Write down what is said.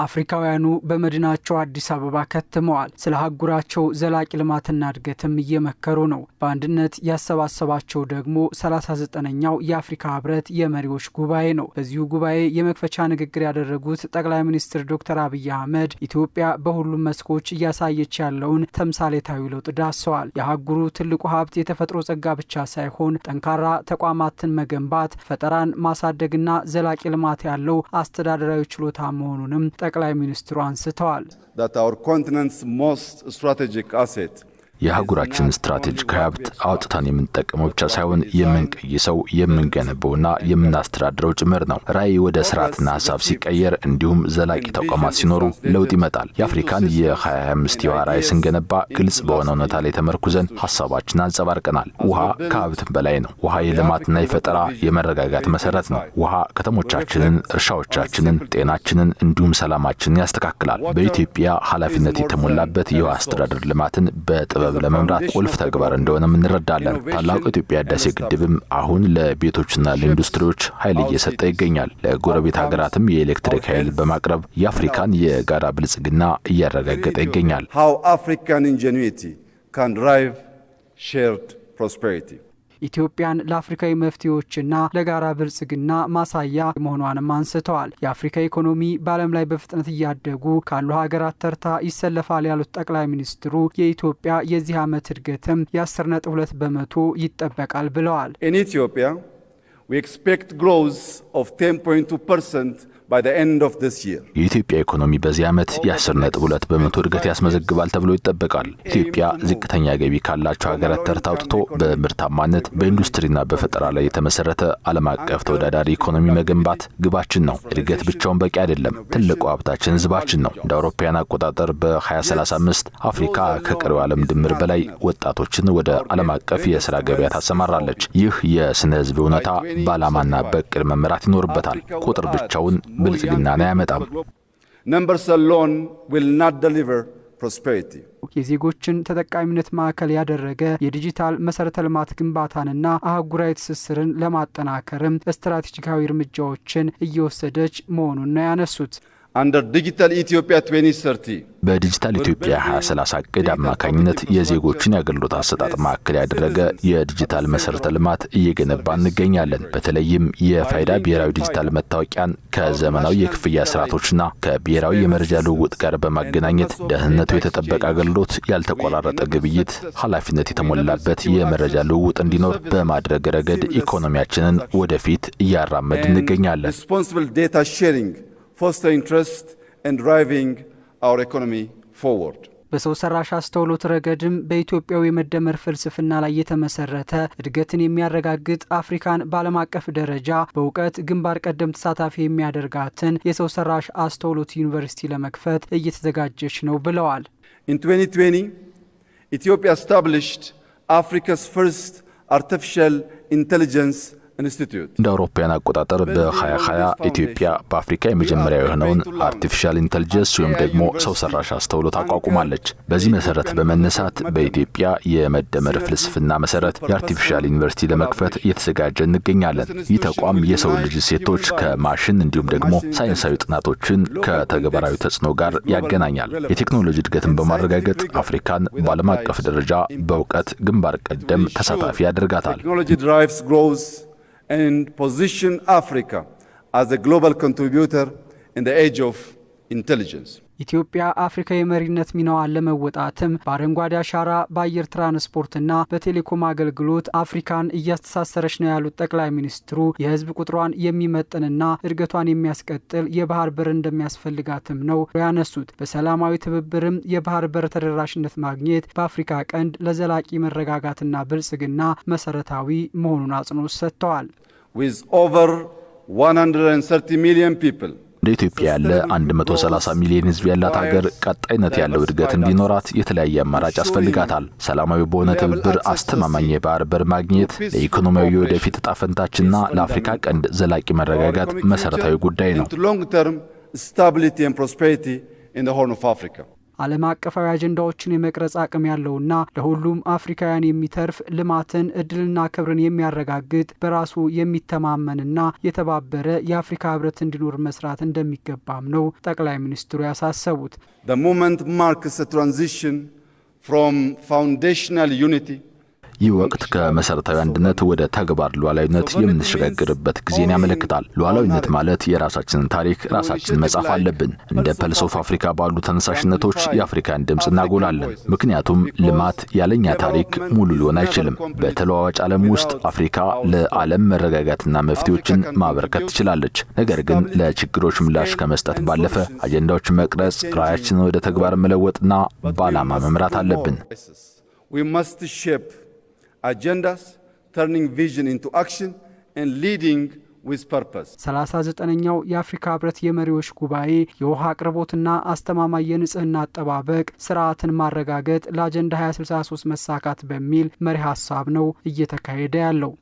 አፍሪካውያኑ በመዲናቸው አዲስ አበባ ከተመዋል። ስለ ሀገራቸው ዘላቂ ልማትና እድገትም እየመከሩ ነው። በአንድነት ያሰባሰባቸው ደግሞ 39ኛው የአፍሪካ ህብረት የመሪዎች ጉባኤ ነው። በዚሁ ጉባኤ የመክፈቻ ንግግር ያደረጉት ጠቅላይ ሚኒስትር ዶክተር አብይ አህመድ ኢትዮጵያ በሁሉም መስኮች እያሳየች ያለውን ተምሳሌታዊ ለውጥ ዳሰዋል። የሀገሩ ትልቁ ሀብት የተፈጥሮ ጸጋ ብቻ ሳይሆን ጠንካራ ተቋማትን መገንባት፣ ፈጠራን ማሳደግና ዘላቂ ልማት ያለው አስተዳደራዊ ችሎታ መሆኑንም ጠቅላይ ሚኒስትሩ አንስተዋል። የሀገራችን ስትራቴጂክ ሀብት አውጥተን የምንጠቀመው ብቻ ሳይሆን የምንቀይሰው የምንገነባውና የምናስተዳድረው ጭምር ነው። ራዕይ ወደ ስርዓትና ሀሳብ ሲቀየር እንዲሁም ዘላቂ ተቋማት ሲኖሩ ለውጥ ይመጣል። የአፍሪካን የ2025 የውሃ ራዕይ ስንገነባ ግልጽ በሆነ እውነታ ላይ ተመርኩዘን ሀሳባችን አንጸባርቀናል። ውሃ ከሀብትም በላይ ነው። ውሃ የልማትና የፈጠራ የመረጋጋት መሰረት ነው። ውሃ ከተሞቻችንን፣ እርሻዎቻችንን፣ ጤናችንን እንዲሁም ሰላማችንን ያስተካክላል። በኢትዮጵያ ኃላፊነት የተሞላበት የውሃ አስተዳደር ልማትን በጥበብ ለመምራት ቁልፍ ተግባር እንደሆነ እንረዳለን። ታላቁ የኢትዮጵያ ህዳሴ ግድብም አሁን ለቤቶችና ለኢንዱስትሪዎች ኃይል እየሰጠ ይገኛል። ለጎረቤት ሀገራትም የኤሌክትሪክ ኃይል በማቅረብ የአፍሪካን የጋራ ብልጽግና እያረጋገጠ ይገኛል። How African ingenuity can drive shared prosperity. ኢትዮጵያን ለአፍሪካዊ መፍትሄዎችና ለጋራ ብልጽግና ማሳያ መሆኗንም አንስተዋል። የአፍሪካ ኢኮኖሚ በዓለም ላይ በፍጥነት እያደጉ ካሉ ሀገራት ተርታ ይሰለፋል ያሉት ጠቅላይ ሚኒስትሩ የኢትዮጵያ የዚህ ዓመት እድገትም የ10.2 በመቶ ይጠበቃል ብለዋል። In Ethiopia, we expect growth of 10.2% by the end of this year. የኢትዮጵያ ኢኮኖሚ በዚህ ዓመት የ10.2 በመቶ እድገት ያስመዘግባል ተብሎ ይጠበቃል። ኢትዮጵያ ዝቅተኛ ገቢ ካላቸው ሀገራት ተርታ አውጥቶ በምርታማነት በኢንዱስትሪና በፈጠራ ላይ የተመሰረተ ዓለም አቀፍ ተወዳዳሪ ኢኮኖሚ መገንባት ግባችን ነው። እድገት ብቻውን በቂ አይደለም። ትልቁ ሀብታችን ህዝባችን ነው። እንደ አውሮፓውያን አቆጣጠር በ2035 አፍሪካ ከቀሪው ዓለም ድምር በላይ ወጣቶችን ወደ ዓለም አቀፍ የሥራ ገበያ ታሰማራለች። ይህ የስነ ህዝብ እውነታ በዓላማና በእቅድ መመራት ይኖርበታል። ቁጥር ብቻውን ብልጽግናን አያመጣም። Numbers alone will not deliver prosperity. የዜጎችን ተጠቃሚነት ማዕከል ያደረገ የዲጂታል መሰረተ ልማት ግንባታንና አህጉራዊ ትስስርን ለማጠናከርም ስትራቴጂካዊ እርምጃዎችን እየወሰደች መሆኑን ነው ያነሱት። Under Digital Ethiopia 2030 በዲጂታል ኢትዮጵያ 2030 ዕቅድ አማካኝነት የዜጎችን የአገልግሎት አሰጣጥ ማዕከል ያደረገ የዲጂታል መሰረተ ልማት እየገነባ እንገኛለን። በተለይም የፋይዳ ብሔራዊ ዲጂታል መታወቂያን ከዘመናዊ የክፍያ ስርዓቶችና ከብሔራዊ የመረጃ ልውውጥ ጋር በማገናኘት ደህንነቱ የተጠበቀ አገልግሎት፣ ያልተቆራረጠ ግብይት፣ ኃላፊነት የተሞላበት የመረጃ ልውውጥ እንዲኖር በማድረግ ረገድ ኢኮኖሚያችንን ወደፊት እያራመድ እንገኛለን። Responsible data sharing, fostering trust and driving our economy forward. በሰው ሰራሽ አስተውሎት ረገድም በኢትዮጵያው የመደመር ፍልስፍና ላይ የተመሰረተ እድገትን የሚያረጋግጥ አፍሪካን በዓለም አቀፍ ደረጃ በእውቀት ግንባር ቀደም ተሳታፊ የሚያደርጋትን የሰው ሰራሽ አስተውሎት ዩኒቨርሲቲ ለመክፈት እየተዘጋጀች ነው ብለዋል። In 2020, Ethiopia established Africa's first artificial intelligence ኢንስቲትዩት እንደ አውሮፓውያን አቆጣጠር በ2020 ኢትዮጵያ በአፍሪካ የመጀመሪያው የሆነውን አርቲፊሻል ኢንተለጀንስ ወይም ደግሞ ሰው ሰራሽ አስተውሎት አቋቁማለች። በዚህ መሰረት በመነሳት በኢትዮጵያ የመደመር ፍልስፍና መሰረት የአርቲፊሻል ዩኒቨርሲቲ ለመክፈት እየተዘጋጀ እንገኛለን። ይህ ተቋም የሰው ልጅ ሴቶች ከማሽን እንዲሁም ደግሞ ሳይንሳዊ ጥናቶችን ከተግባራዊ ተጽዕኖ ጋር ያገናኛል። የቴክኖሎጂ እድገትን በማረጋገጥ አፍሪካን በዓለም አቀፍ ደረጃ በእውቀት ግንባር ቀደም ተሳታፊ ያደርጋታል። And position Africa as a global contributor in the age of intelligence. ኢትዮጵያ አፍሪካ የመሪነት ሚናዋን ለመወጣትም በአረንጓዴ አሻራ፣ በአየር ትራንስፖርትና በቴሌኮም አገልግሎት አፍሪካን እያስተሳሰረች ነው ያሉት ጠቅላይ ሚኒስትሩ የህዝብ ቁጥሯን የሚመጥንና እድገቷን የሚያስቀጥል የባህር በር እንደሚያስፈልጋትም ነው ያነሱት። በሰላማዊ ትብብርም የባህር በር ተደራሽነት ማግኘት በአፍሪካ ቀንድ ለዘላቂ መረጋጋትና ብልጽግና መሰረታዊ መሆኑን አጽንኦት ሰጥተዋል። With over 130 million people እንደ ኢትዮጵያ ያለ 130 ሚሊዮን ህዝብ ያላት ሀገር ቀጣይነት ያለው እድገት እንዲኖራት የተለያየ አማራጭ ያስፈልጋታል። ሰላማዊ በሆነ ትብብር አስተማማኝ የባህር በር ማግኘት ለኢኮኖሚያዊ ወደፊት ዕጣ ፈንታችንና ለአፍሪካ ቀንድ ዘላቂ መረጋጋት መሰረታዊ ጉዳይ ነው። Long term stability and prosperity in the Horn of Africa. ዓለም አቀፋዊ አጀንዳዎችን የመቅረጽ አቅም ያለውና ለሁሉም አፍሪካውያን የሚተርፍ ልማትን፣ እድልና ክብርን የሚያረጋግጥ በራሱ የሚተማመንና የተባበረ የአፍሪካ ህብረት እንዲኖር መስራት እንደሚገባም ነው ጠቅላይ ሚኒስትሩ ያሳሰቡት። The moment marks a transition from foundational unity. ይህ ወቅት ከመሰረታዊ አንድነት ወደ ተግባር ሉዓላዊነት የምንሸጋገርበት ጊዜን ያመለክታል። ሉዓላዊነት ማለት የራሳችንን ታሪክ ራሳችን መጻፍ አለብን። እንደ ፐልስ ኦፍ አፍሪካ ባሉ ተነሳሽነቶች የአፍሪካን ድምጽ እናጎላለን። ምክንያቱም ልማት ያለኛ ታሪክ ሙሉ ሊሆን አይችልም። በተለዋዋጭ ዓለም ውስጥ አፍሪካ ለዓለም መረጋጋትና መፍትሄዎችን ማበርከት ትችላለች። ነገር ግን ለችግሮች ምላሽ ከመስጠት ባለፈ አጀንዳዎችን መቅረጽ፣ ራዕያችንን ወደ ተግባር መለወጥና በዓላማ መምራት አለብን። We must shape agendas, turning vision into action and leading with purpose. 39ኛው የአፍሪካ ህብረት የመሪዎች ጉባኤ የውሃ አቅርቦትና አስተማማኝ የንጽህና አጠባበቅ ስርዓትን ማረጋገጥ ለአጀንዳ 2063 መሳካት በሚል መሪ ሐሳብ ነው እየተካሄደ ያለው።